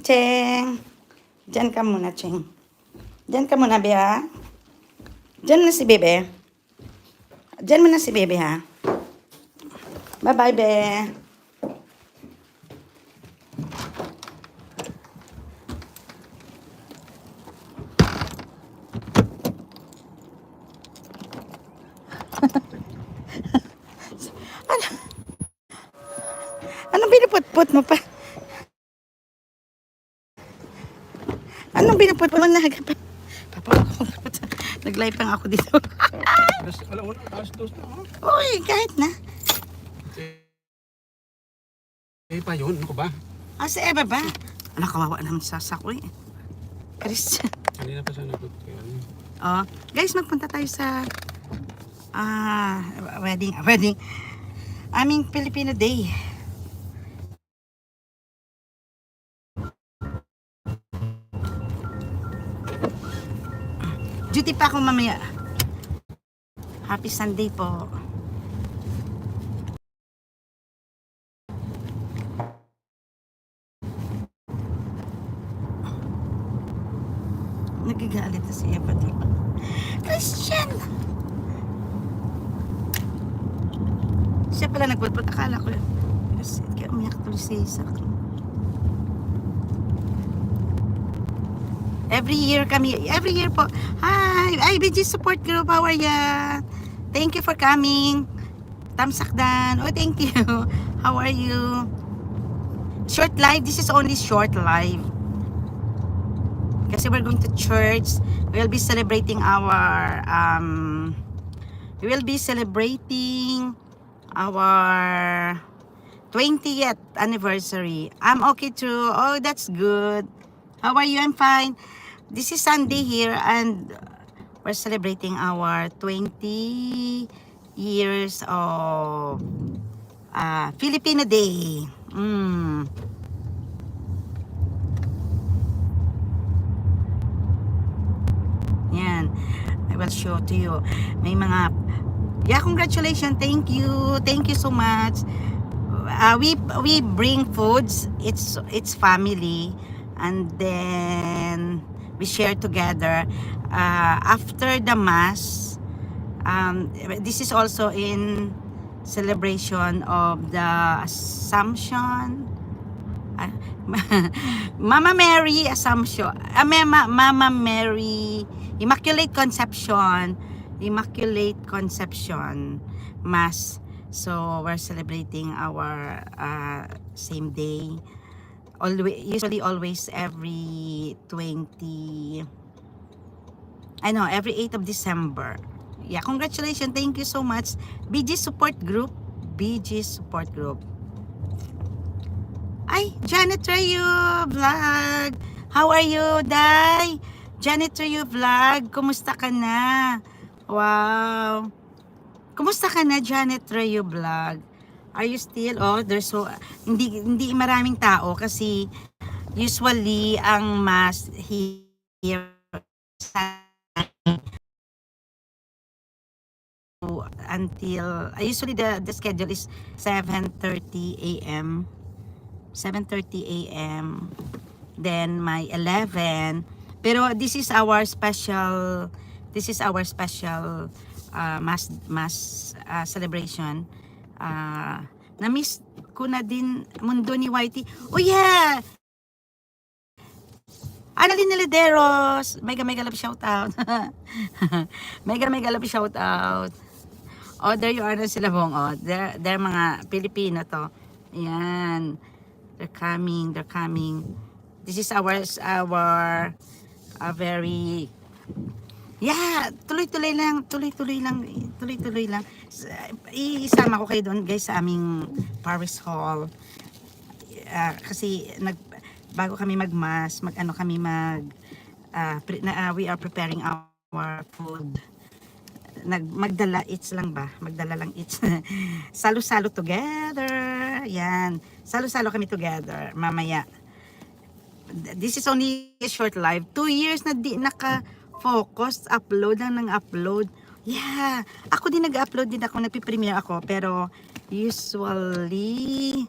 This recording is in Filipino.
Cheng. Diyan ka muna, Cheng. Diyan ka muna, Be, ha? Diyan na si Bebe. Diyan mo na si Bebe, ha? Bye-bye, Be. Anong pinuput-put mo pa? Anong pinuput-put mo na? Nag-live pang ako dito. Uy, kahit na. Pa yun, ano ko ba? Sa Eva ba? Ano, kawawa naman sa sako eh. Christian. Kanina pa siya nagot kayo. Oh, guys, magpunta tayo sa wedding. Aming Filipino Day. Duty pa ako mamaya. Happy Sunday po. Nagigalit na si Eva dito. Christian! Siya pala nagpulpul. Akala ko yun. Kaya umiyak tuloy si Isak. Every year po. Hi, IBG Support Group, how are ya? Thank you for coming. Tamsakdan. Oh, thank you. How are you? Short live. This is only short live. Kasi we're going to church. We'll be celebrating our 20th anniversary. I'm okay too. Oh, that's good. How are you? I'm fine. This is Sunday here and we're celebrating our 20 years of Filipino Day. Yan. I will show to you. May mga congratulations. Thank you. Thank you so much. We bring foods. It's family. And then we share together after the mass. This is also in celebration of the Assumption, Mama Mary Assumption, Mama Mary Immaculate Conception Mass. So we're celebrating our same day. Usually always every 8th of December. Yeah, congratulations. Thank you so much. BG Support Group. Ay, Janet Rayo Vlog. How are you, Day? Janet Rayo Vlog. Kumusta ka na? Wow. Kumusta ka na, Janet Rayo Vlog? Are you still? Oh, there's so hindi maraming tao kasi usually ang mass here until usually the schedule is 7:30 a.m. 7:30 a.m. Then my 11. Pero this is our special mass celebration. Na-miss ko na din Mundo ni Whitey. Oh yeah! Annalyn Nelideros. Mega love shout out. mega love shout out. Oh, there you are na sila bong. Oh, they're mga Pilipino to. Ayan. They're coming. This is our very tuloy-tuloy lang. Isama ko kayo doon, guys, sa aming Paris Hall. Kasi bago kami magmas, we are preparing our food. Magdala lang eats. Salo-salo together. Yan. Salo-salo kami together mamaya. This is only a short live. 2 years na di naka-focus. Upload. Yeah. Ako din nag-upload din ako. Nagpipremiere ako. Pero usually